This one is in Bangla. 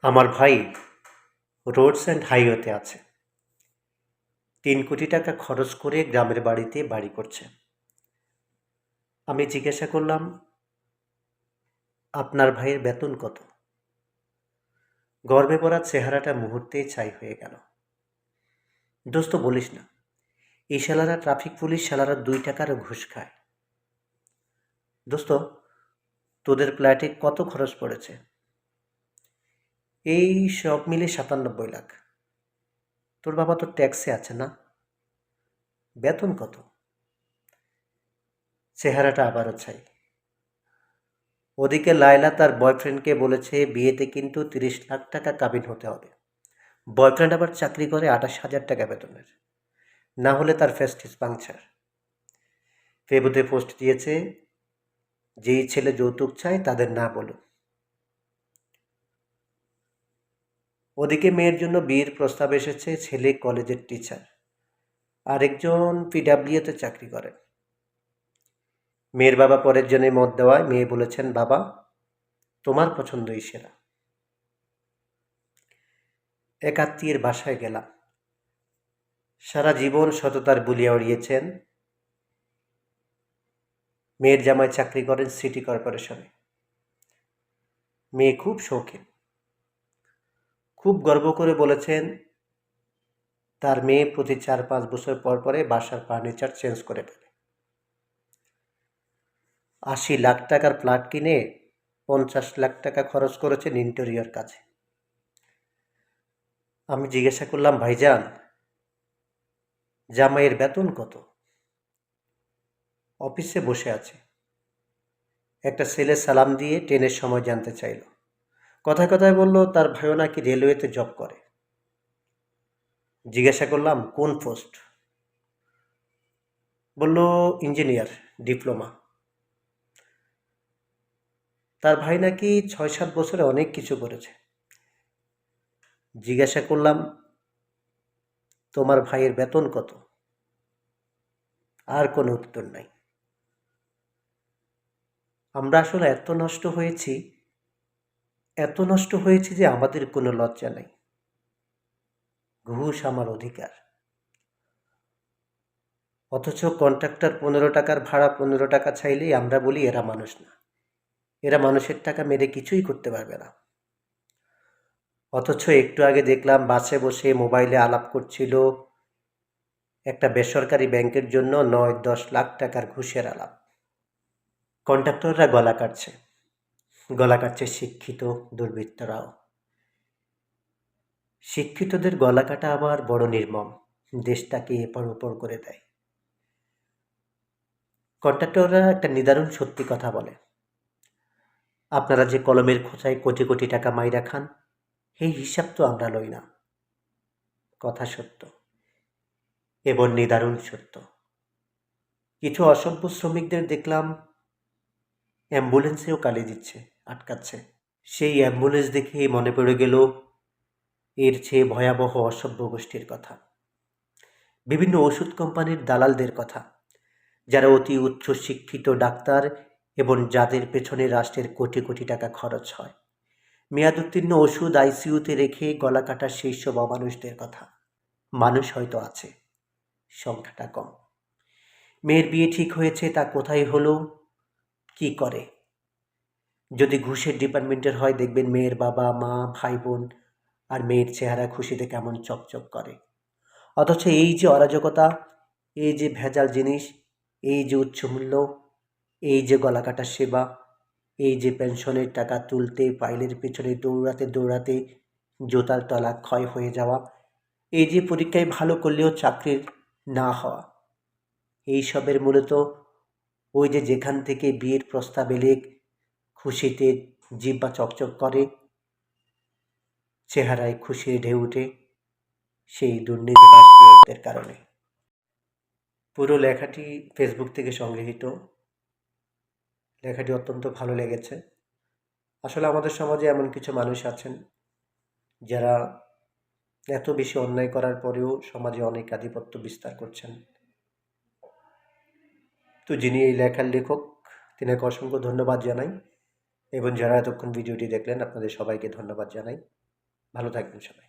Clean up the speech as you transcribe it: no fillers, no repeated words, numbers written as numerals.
আমার ভাই রোডস অ্যান্ড হাইওয়েতে আছে। ৩ কোটি টাকা খরচ করে গ্রামের বাড়িতে বাড়ি করছে। আমি জিজ্ঞাসা করলাম, আপনার ভাইয়ের বেতন কত? গর্বে ভরা চেহারাটা মুহূর্তেই ছাই হয়ে গেল। দোস্ত বলিস না, এই শালারা ট্রাফিক পুলিশ, শালারা 2 টাকারও ঘুষ খায়। দোস্ত, তোদের ফ্ল্যাটে কত খরচ পড়েছে? এই সব মিলে 97 লাখ। তোর বাবা তো ট্যাক্সে আছে না? বেতন কত? চেহারাটা আবারও ছাই। ওদিকে লায়লা তার বয়ফ্রেন্ডকে বলেছে বিয়েতে কিন্তু 30 লাখ টাকা কাবিন হতে হবে। বয়ফ্রেন্ড আবার চাকরি করে 28,000 টাকা বেতনের, না হলে তার ফেস্টিস পাংচার। ফেসবুকে পোস্ট দিয়েছে, যেই ছেলে যৌতুক চায় তাদের না বলো। ওদিকে মেয়ের জন্য বিয়ের প্রস্তাব এসেছে। ছেলে কলেজের টিচার, আরেকজন পিডাব্লিউতে চাকরি করে। মেয়ের বাবা পরের জনে মত দেওয়ায় মেয়ে বলেছেন, বাবা তোমার পছন্দই সেরা। এক আত্মীয়ের বাসায় গেলাম। সারা জীবন সততার বুলিয়া উড়িয়েছেন। মেয়ের জামাই চাকরি করেন সিটি কর্পোরেশনে। মেয়ে খুব শৌখিন, খুব গর্ব করে বলেছেন তার মেয়ে প্রতি 4-5 বছর পর পরে বাসার ফার্নিচার চেঞ্জ করে ফেলে। 80 লাখ টাকার ফ্ল্যাট কিনে 50 লাখ টাকা খরচ করেছেন ইন্টেরিয়র কাজে। আমি জিজ্ঞাসা করলাম, ভাইজান জামাইয়ের বেতন কত? অফিসে বসে আছে। একটা ছেলে সালাম দিয়ে ট্রেনের সময় জানতে চাইল। কথায় কথায় বলল তার ভাইও নাকি রেলওয়েতে জব করে। জিজ্ঞাসা করলাম, কোন পোস্ট? বলল ইঞ্জিনিয়ার, ডিপ্লোমা। তার ভাই নাকি 6-7 বছরে অনেক কিছু করেছে। জিজ্ঞাসা করলাম, তোমার ভাইয়ের বেতন কত? আর কোনো উত্তর নাই। আমরা আসলে এত নষ্ট হয়েছি যে আমাদের কোনো লজ্জা নেই। ঘুষ আমার অধিকার। অথচ কন্ট্রাক্টর 15 টাকার ভাড়া 15 টাকা চাইলেই আমরা বলি এরা মানুষ না, এরা মানুষের টাকা মেরে কিছুই করতে পারবে না। অথচ একটু আগে দেখলাম বাসে বসে মোবাইলে আলাপ করছিল একটা বেসরকারি ব্যাংকের জন্য 9-10 লাখ টাকার ঘুষের আলাপ। কন্ট্রাক্টররা গলা কাটছে শিক্ষিত দুর্বৃত্তরাও। শিক্ষিতদের গলা কাটা আবার বড় নির্মম, দেশটাকে এপার ওপর করে দেয়। কন্ট্রাক্টররা একটা নিদারুণ সত্যি কথা বলে, আপনারা যে কলমের খোঁচায় কোটি কোটি টাকা মাইরা খান, এই হিসাব তো আমরা লই না। কথা সত্য এবং নিদারুণ সত্য। কিছু অসভ্য শ্রমিকদের দেখলাম অ্যাম্বুলেন্সেও গালি দিচ্ছে, আটকাচ্ছে। সেই অ্যাম্বুলেন্স দেখে মনে পড়ে গেল এর চেয়ে ভয়াবহ অসভ্য গোষ্ঠীর কথা, বিভিন্ন ওষুধ কোম্পানির দালালদের কথা, যারা অতি উচ্চ শিক্ষিত ডাক্তার এবং যাদের পেছনে রাষ্ট্রের কোটি কোটি টাকা খরচ হয়। মেয়াদ উত্তীর্ণ ওষুধ আইসিইউতে রেখে গলা কাটা সেই সব অমানুষদের কথা। মানুষ হয়তো আছে, সংখ্যাটা কম। মেয়ের বিয়ে ঠিক হয়েছে, তা কোথায় হলো, কি করে? যদি ঘুষের ডিপার্টমেন্টের হয় দেখবেন মেয়ের বাবা মা ভাই বোন আর মেয়ের চেহারা খুশিতে কেমন চকচক করে। অথচ এই যে অরাজকতা, এই যে ভেজাল জিনিস, এই যে উচ্চ মূল্য, এই যে গলাকাটা সেবা, এই যে পেনশনের টাকা তুলতে ফাইলের পেছনে দৌড়াতে দৌড়াতে জোতার তলা ক্ষয় হয়ে যাওয়া, এই যে পরীক্ষায় ভালো করলেও চাকরির না হওয়া, এইসবের মূলত ওই যে যেখান থেকে বিয়ের প্রস্তাব এলে খুশিতে জিহ্বা চকচক করে, চেহারায় খুশির ঢেউ উঠে, সেই দুর্নীতিবাজদের কারণে। পুরো লেখাটি ফেসবুক থেকে সংগৃহীত। লেখাটি অত্যন্ত ভালো লেগেছে। আসলে আমাদের সমাজে এমন কিছু মানুষ আছেন যারা এত বেশি অন্যায় করার পরেও সমাজে অনেক আধিপত্য বিস্তার করছেন। তো যিনি এই লেখার লেখক, তিনাকে অসংখ্য ধন্যবাদ জানাই, এবং যারা এতক্ষণ ভিডিওটি দেখলেন আপনাদের সবাইকে ধন্যবাদ জানাই। ভালো থাকবেন সবাই।